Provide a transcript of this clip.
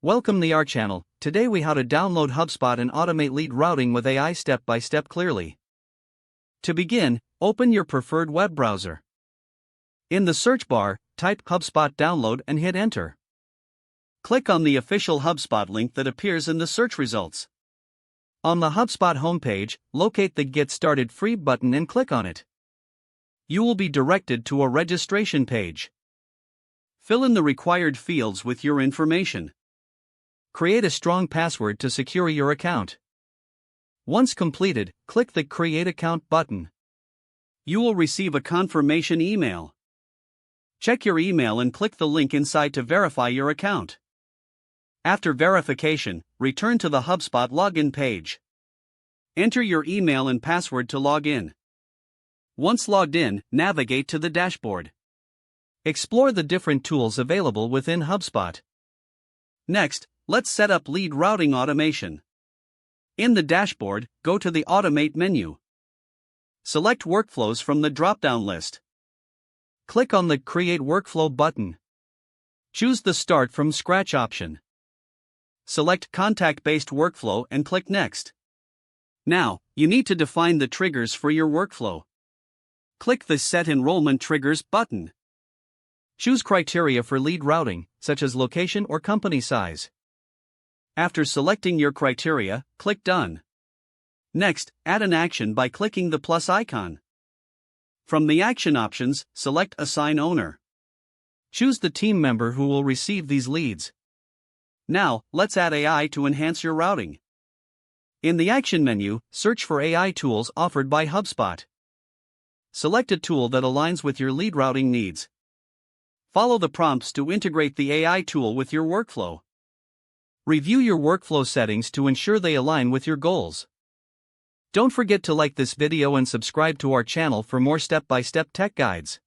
Welcome to our channel. Today we how to download HubSpot and automate lead routing with AI step by step clearly. To begin, open your preferred web browser. In the search bar, type HubSpot download and hit enter. Click on the official HubSpot link that appears in the search results. On the HubSpot homepage, locate the Get Started Free button and click on it. You will be directed to a registration page. Fill in the required fields with your information. Create a strong password to secure your account. Once completed, click the Create Account button. You will receive a confirmation email. Check your email and click the link inside to verify your account. After verification, return to the HubSpot login page. Enter your email and password to log in. Once logged in, navigate to the dashboard. Explore the different tools available within HubSpot. Next, let's set up lead routing automation. In the dashboard, go to the Automate menu. Select Workflows from the drop-down list. Click on the Create Workflow button. Choose the Start from Scratch option. Select Contact-Based Workflow and click Next. Now, you need to define the triggers for your workflow. Click the Set Enrollment Triggers button. Choose criteria for lead routing, such as location or company size. After selecting your criteria, click Done. Next, add an action by clicking the plus icon. From the action options, select Assign Owner. Choose the team member who will receive these leads. Now, let's add AI to enhance your routing. In the Action menu, search for AI tools offered by HubSpot. Select a tool that aligns with your lead routing needs. Follow the prompts to integrate the AI tool with your workflow. Review your workflow settings to ensure they align with your goals. Don't forget to like this video and subscribe to our channel for more step-by-step tech guides.